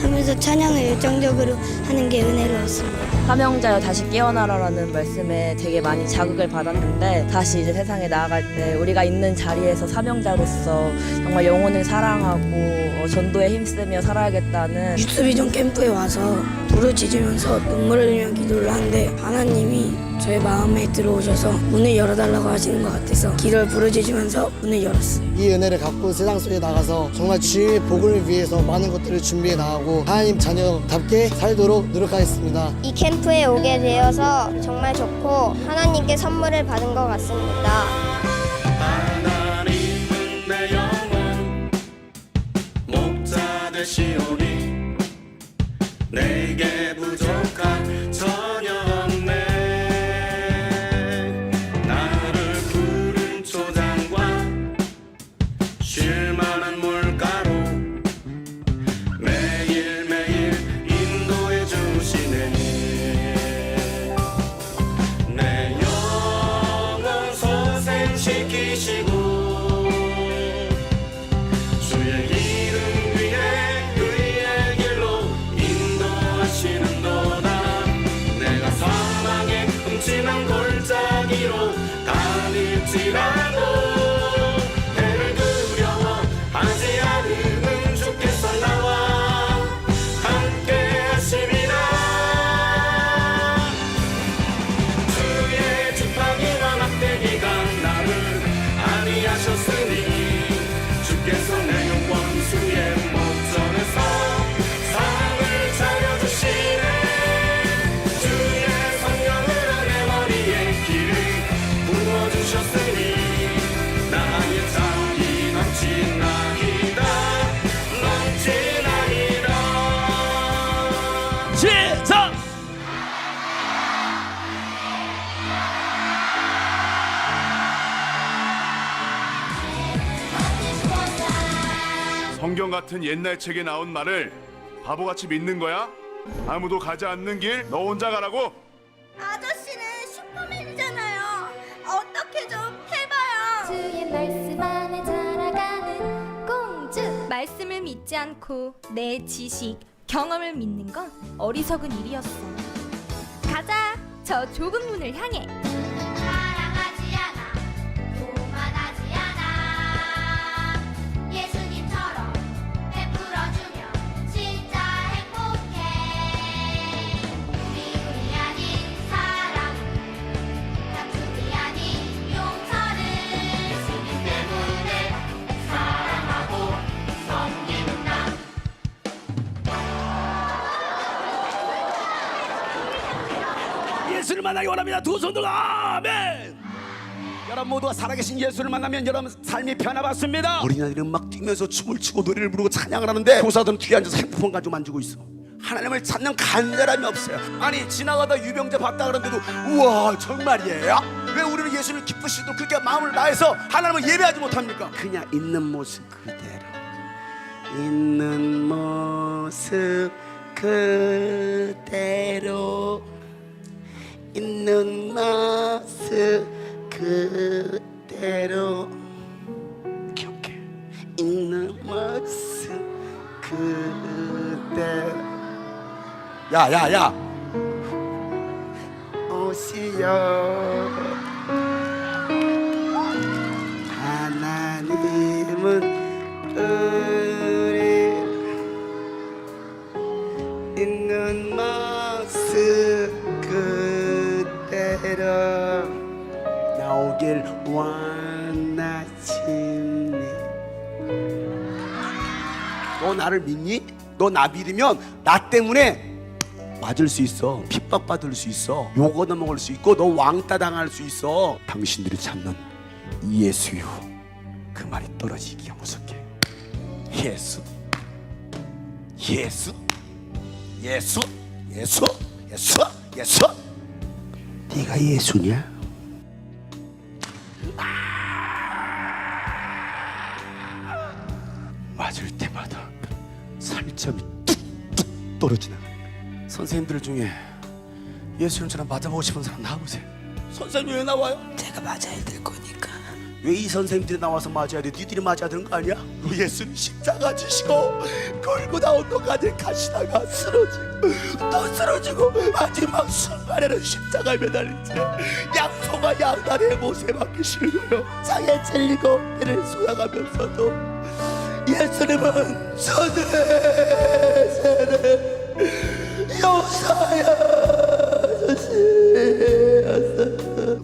하면서 찬양을 열정적으로 하는 게 은혜로웠습니다. 사명자여 다시 깨어나라라는 말씀에 되게 많이 자극을 받았는데 다시 이제 세상에 나아갈 때 우리가 있는 자리에서 사명자로서 정말 영혼을 사랑하고 전도에 힘쓰며 살아야겠다는 유스비전 캠프에 와서 부르짖으면서 눈물을 흘리며 기도를 하는데 하나님이 저의 마음에 들어오셔서 문을 열어달라고 하시는 것 같아서 기도를 부르짖으면서 문을 열었어요. 이 은혜를 갖고 세상 속에 나가서 정말 주의 복을 위해서 많은 것들을 준비해 나가고 하나님 자녀답게 살도록 노력하겠습니다. 이 캠프에 오게 되어서 정말 좋고 하나님께 선물을 받은 것 같습니다. 하나님은 내 영혼 목자 되시오니 내게 부족한 전혀 없네. 나를 푸른 초장과 쉴만한 물가로 매일매일 인도해 주시네. 내 영혼 소생시키시고 주의 이름 위에 의의 길로 인도하시는도다. 내가 사망의 흠집한 골짜기로 다닐지라도 해를 두려워하지 않으면 주께서 나와 함께 하심이라. 주의 지팡이와 막대기가 나를 안위하셨으니 주께서 내 영원수의 목전에서 상을 차려주시네. 주의 성령으로 내 머리에 기름 부어주셨으니 나의 자비 넘치나이다 넘치나이다. 시작! 성경 같은 옛날 책에 나온 말을 바보같이 믿는 거야? 아무도 가지 않는 길 너 혼자 가라고? 아저씨는 슈퍼맨이잖아요. 어떻게 좀 해봐요. 주의 말씀 안에 자라가는 공주. 말씀을 믿지 않고 내 지식, 경험을 믿는 건 어리석은 일이었어. 가자, 저 좁은 문을 향해. 사랑하지 않아, 교만하지 않아. 예수님처럼 베풀어주면 진짜 행복해. 우리 아닌 사랑, 다툼이 아닌 용서를 예수님 때문에 사랑하고 섬기는 나. 예수를 만나기 원합니다. 두 손 들어 아멘. 여러분 모두가 살아계신 예수를 만나면 여러분 삶이 변화받습니다. 어린아이들은 막 뛰면서 춤을 추고 노래를 부르고 찬양을 하는데 교사들은 뒤에 앉아서 핸드폰 가지고 만지고 있어. 하나님을 찾는 간절함이 없어요. 아니 지나가다 유병재 봤다 그러는데도 우와 정말이에요? 왜 우리는 예수를 기쁘시도 그렇게 마음을 다해서 하나님을 예배하지 못합니까? 그냥 있는 모습 그대로, 있는 모습 그대로, 있는 모습 그대로, 기억해. 있는 모습 그대로. 야야야 오시여 주길 원하시니. 너 나를 믿니? 너 나 믿으면 나 때문에 맞을 수 있어. 핍박받을 수 있어. 욕 얻어먹을 수 있고 너 왕따 당할 수 있어. 당신들이 찾는 예수요, 그 말이 떨어지기가 무섭게. 예수, 예수, 예수, 예수, 예수, 예수. 네가 예수냐? 맞을 때마다 살점이 뚝뚝 떨어지나. 선생님들 중에 예수님처럼 맞아보고 싶은 사람 나와보세요. 선생님 왜 나와요? 제가 맞아야 될 거니까. 왜 이 선생님들이 나와서 맞아야 돼? 니들이 맞아야 되는 거 아니야? 예수님 십자가 지시고 골고다 언덕까지 가시다가 쓰러지고 또 쓰러지고 마지막 순간에는 십자가에 매달린 채 양손과 양다리에 못에 박히시는 거예요. 장에 찔리고 배를 쏟아가면서도 예수님은 저들의 죄를 용서하여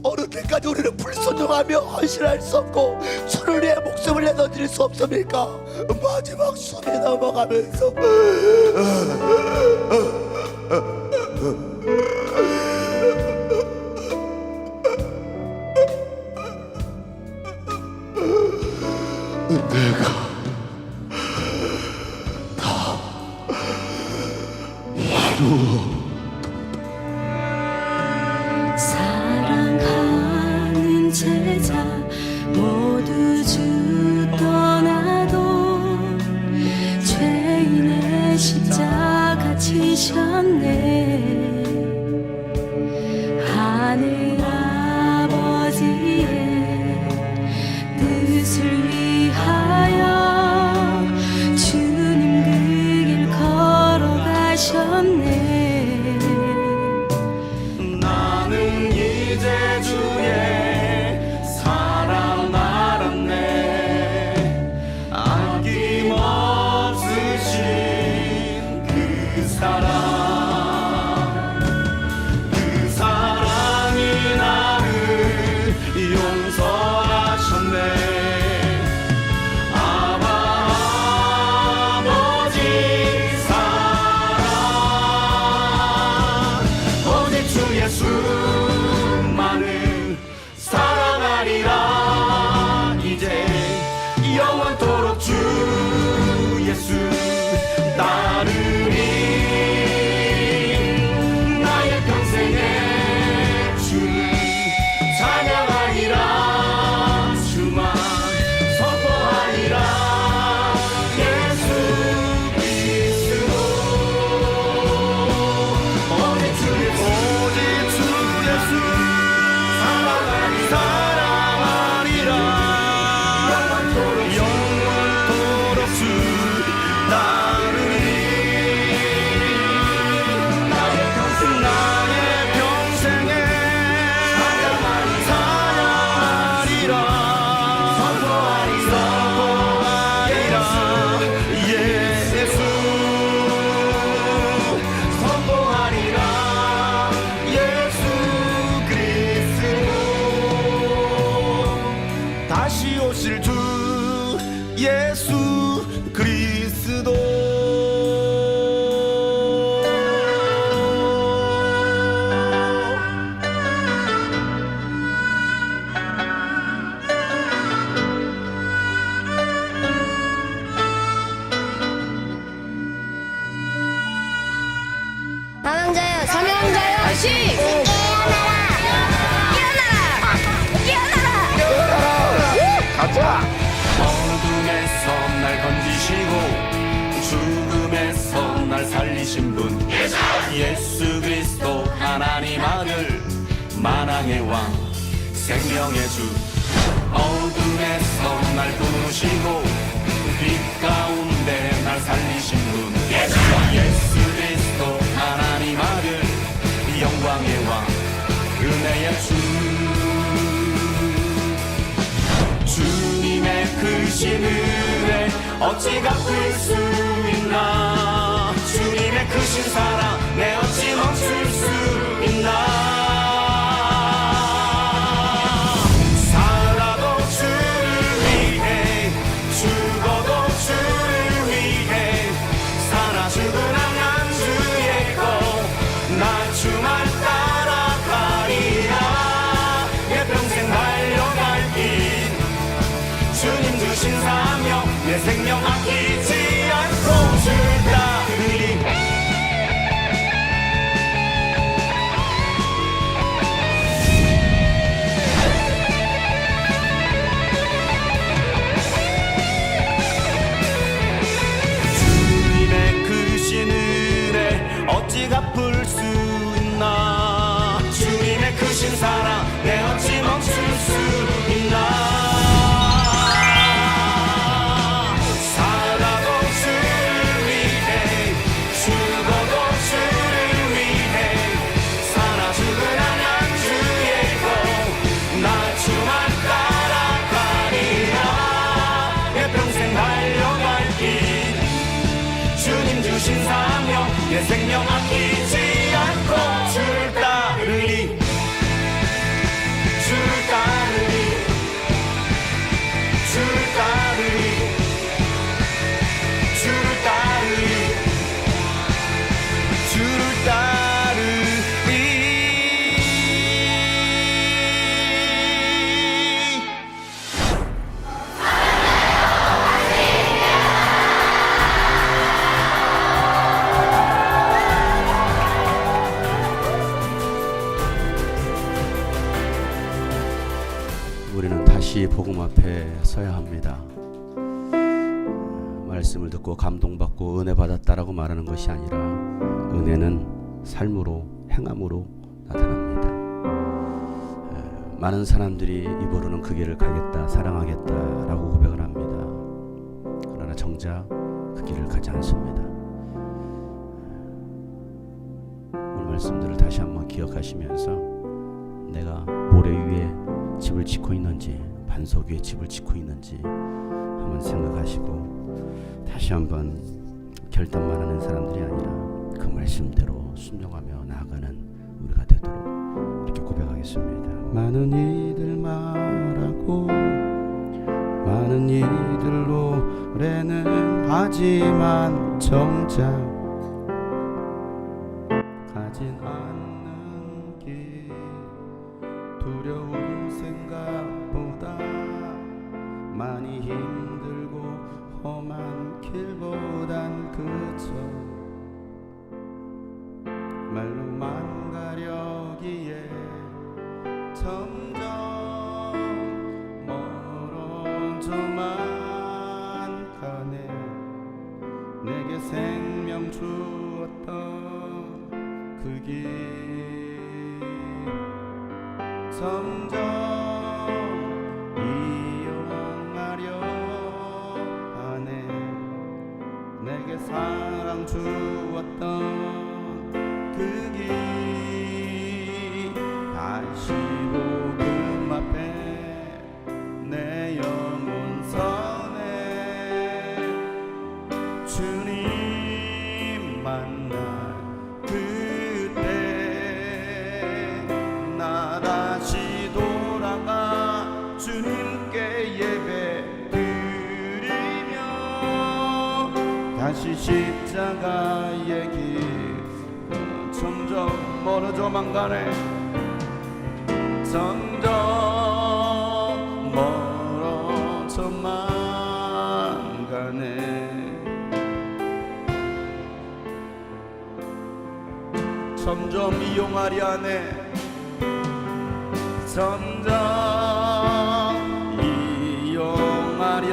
어느 때까지 우리는 불순종하며 헌신할 수 없고 주를 위해 목숨을 내던질 수 없습니까? 마지막 숨이 넘어가면서 내가 다 이루어 사랑하는 제자 모두 주 떠나도 죄인의 십자가 지셨네. 하늘 아버지의 뜻을 위하여 주님 그 길 걸어가셨네. 나는 이제 주의 사랑 알았네. 아낌없으신 그 사랑, 그 사랑이 나를 용서하셨네. 아버지 사랑, 오직 주 예수만을 사랑하리라. 이제 영원토록 주 예수 따르리. 나의 평생에 주를 찬양하리라. 주만 선포하리라. 예수 그리스도. 오직 주 예수 사랑하리라. 영원토록 주 따르리. 나의 평생에 찬양하리라. 선포하리라. 예수 선포하리라. 예수 그리스도. 다시 오실 주 예수 그리스도. 사명자여 사명자여 다시 깨어나라. 어둠에서 날 건지시고 죽음에서 날 살리신 분 예수 그리스도 하나님 아들 만왕의 왕 생명의 주. 어둠에서 날 부르시고 빛 가운데 날 살리신 분 예수 그리스도 하나님 아들 영광의 왕 은혜의 주. 주님의 크신 은혜 어찌 갚을 수 있나. 주님의 크신 사랑 내 어찌 멈출 수 있나. 다시 복음 앞에 서야 합니다. 말씀을 듣고 감동받고 은혜 받았다라고 말하는 것이 아니라 은혜는 삶으로 행함으로 나타납니다. 많은 사람들이 입으로는 그 길을 가겠다, 사랑하겠다라고 고백을 합니다. 그러나 정작 그 길을 가지 않습니다. 오늘 말씀들을 다시 한번 기억하시면서 내가 모래 위에 집을 짓고 있는지 반석 위에 집을 짓고 있는지 한번 생각하시고 다시 한번 결단만 하는 사람들이 아니라 그 말씀대로 순종하며 나아가는 우리가 되도록 이렇게 고백하겠습니다. 많은 이들 말하고 많은 이들 노래는 하지만 정작 가진 않는 길 두려운 생각보다 많이 힘들고 험한 길보단 그저 말로만 가려기에 점점 멀어져만 가네. 내게 생명 주었던 그 길 점점 이용하려 하네. 내게 사랑 주었던 그 길 다시 복음 앞에 내 영혼 선에 주님 만나 그때 나 다시 돌아가 주님께 예배 드리며 다시 십자가의 길 점점 멀어져만 가네. 점점 멀어져만 가네. 점점 이용하려 하네. 점점 이용하려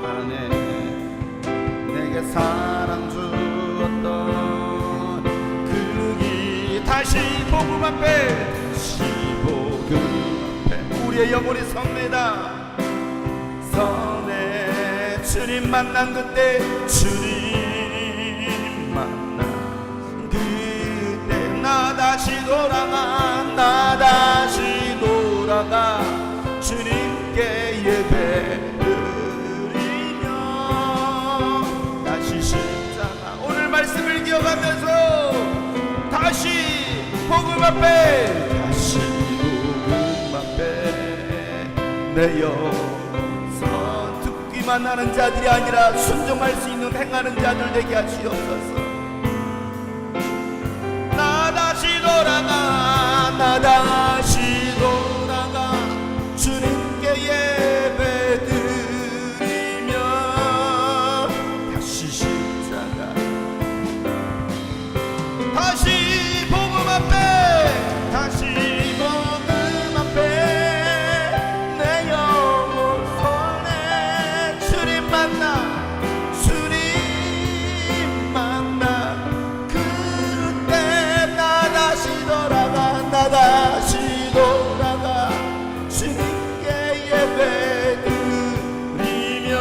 하네. 내게 사랑 주었던 다시 복음 앞에 다시 복음 앞에 우리의 영혼이 섭니다. 선에 주님 만난 그때 주님 만난 그때 나 다시 돌아가 주님께 예배 드리며 다시 십자가 오늘 말씀을 기억하면서 다시 복음 앞에 다시 복음 앞에 내 영혼 듣기만 하는 자들이 아니라 순종할 수 있는 행하는 자들 되게 하시옵소서. 나 다시 돌아가 주님께 예배 드리며 다시 십자가 다시 복음 앞에 내 영혼 손에 주님 만나 그때 나 다시 돌아가 주님께 예배 드리며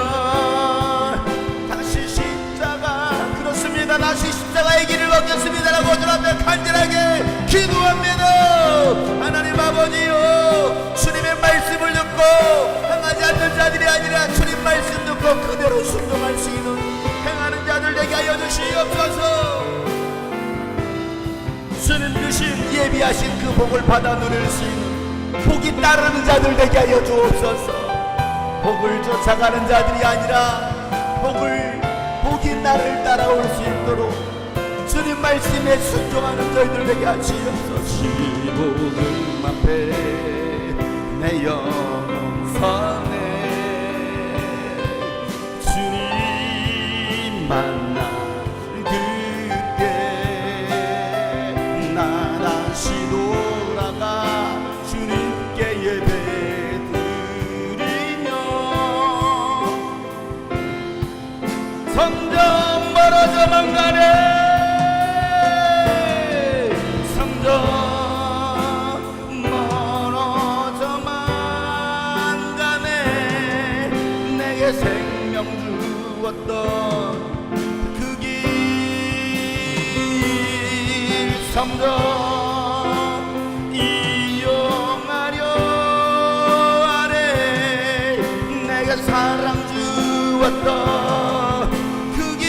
다시 십자가 그렇습니다. 다시 십자가의 길을 걷겠습니다라고 오늘 앞에 간절하게 기도합니다. 하나님 아버지요, 주님의 말씀을 듣고 행하지 않는 자들이 아니라 주님 말씀 듣고 그대로 순종할 수 있는 행하는 자들 되게 하여 주시옵소서. 주님 주신 예비하신 그 복을 받아 누릴 수 있는 복이 따르는 자들 되게 하여 주옵소서. 복을 쫓아가는 자들이 아니라 복이 나를 따라올 수 있도록 주님 말씀에 순종하는 저희들 되게 하시옵소서. 복음 앞에 내 영혼 선에 주님 만나 그때 나 다시 돌아가 주님께 예배 도망가네. 점점 멀어져만 가네. 내게 생명 주었던 그 길 점점 이용하려 하네. 내게 사랑 주었던 그 길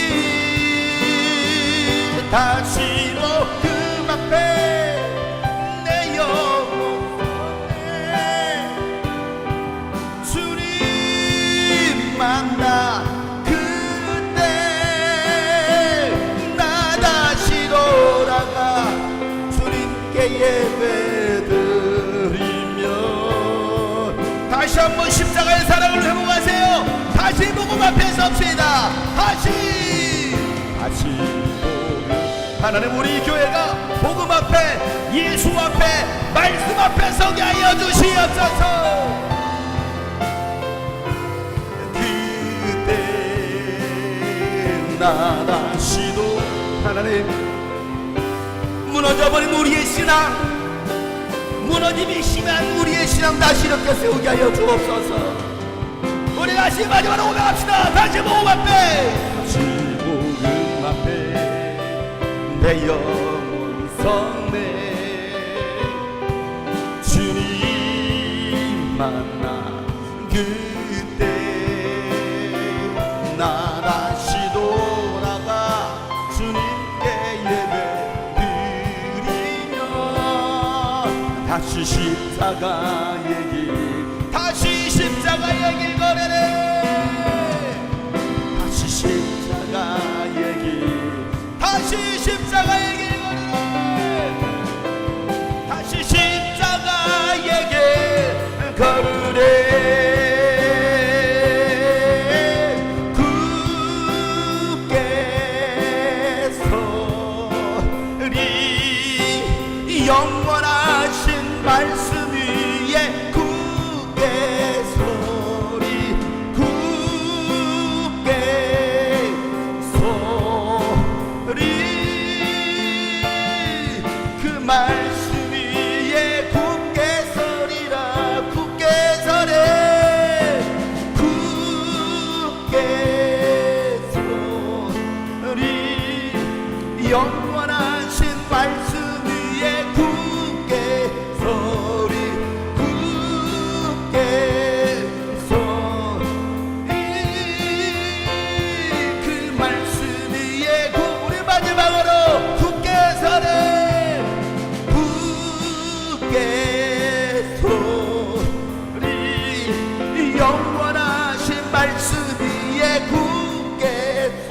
다시로 그 앞에 내 영혼에 주님 만나 그때 나 다시 돌아가 주님께 예배드리며. 다시 한번 십자가의 사랑을 회복하세요. 다시 복음 앞에 섭시다. 다시 복음. 하나님, 우리 교회가 복음 앞에, 예수 앞에, 말씀 앞에 서게 하여 주시옵소서. 그때 나 다시도 하나님, 무너져버린 우리의 신앙, 무너짐이 심한 우리의 신앙 다시 이렇게 세우게 하여 주옵소서. 우리 다시 마지막으로 고백합시다. 다시 복음 앞에, 다시 복음 앞에 내 영혼 성내 주님 만나 그때 나 다시 돌아가 주님께 예배드리며. 다시 십자가의 길, 다시 십자가의 길 걸으네. 다시 십자가의 길, 다시 십자가의 길 걸으네. 다시 십자가의 길 걸으네. 굳게 서리 영원하신 말씀 위에 굳게 서리 굳게 서리 그 말씀 위에 굳게 서리라. 굳게 서래 굳게 서리 영원하신 말씀 위에 굳게 서리 굳게 서리 그 말씀 위에 우리 마지막으로 굳게 서래 굳게 서리 영원하신 말씀 위에 굳게 서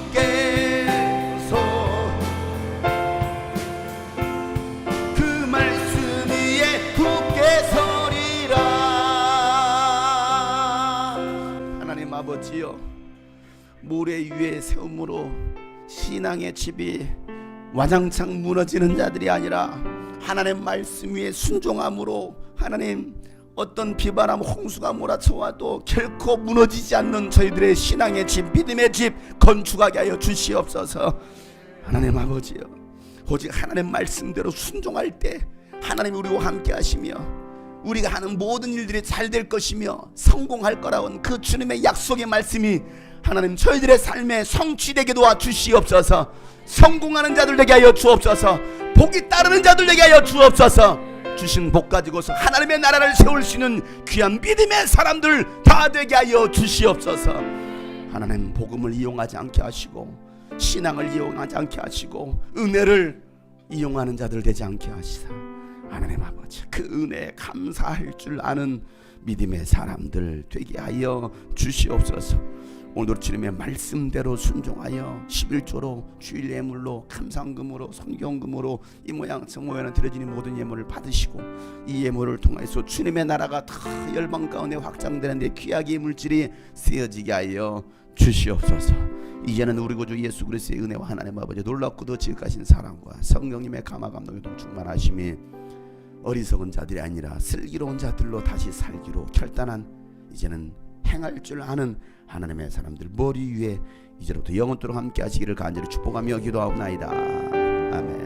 굳게 서 그 말씀 위에 굳게 서리라. 하나님 아버지여, 모래 위에 세움으로 신앙의 집이 와장창 무너지는 자들이 아니라 하나님 말씀 위에 순종함으로 하나님 어떤 비바람 홍수가 몰아쳐와도 결코 무너지지 않는 저희들의 신앙의 집, 믿음의 집 건축하게 하여 주시옵소서. 하나님 아버지여, 오직 하나님 말씀대로 순종할 때 하나님이 우리와 함께 하시며 우리가 하는 모든 일들이 잘 될 것이며 성공할 거라는 그 주님의 약속의 말씀이 하나님 저희들의 삶에 성취되게 도와주시옵소서. 성공하는 자들 되게 하여 주옵소서. 복이 따르는 자들 되게 하여 주옵소서. 주신 복 가지고서 하나님의 나라를 세울 수 있는 귀한 믿음의 사람들 다 되게 하여 주시옵소서. 하나님, 복음을 이용하지 않게 하시고 신앙을 이용하지 않게 하시고 은혜를 이용하는 자들 되지 않게 하시사 하나님 아버지, 그 은혜에 감사할 줄 아는 믿음의 사람들 되게 하여 주시옵소서. 오늘도 주님의 말씀대로 순종하여 11조로 주일 예물로 감상금으로 성경금으로 이 모양 저 모양을 드려지는 모든 예물을 받으시고 이 예물을 통해서 주님의 나라가 다 열방 가운데 확장되는데 귀하게 물질이 쓰여지게 하여 주시옵소서. 이제는 우리 구주 예수 그리스도의 은혜와 하나님 아버지 놀랍고도 지극하신 사랑과 성령님의 감화 감동의 충만하심이 어리석은 자들이 아니라 슬기로운 자들로 다시 살기로 결단한 이제는 행할 줄 아는 하나님의 사람들 머리 위에 이제부터 영원토록 함께 하시기를 간절히 축복하며 기도하옵나이다. 아멘.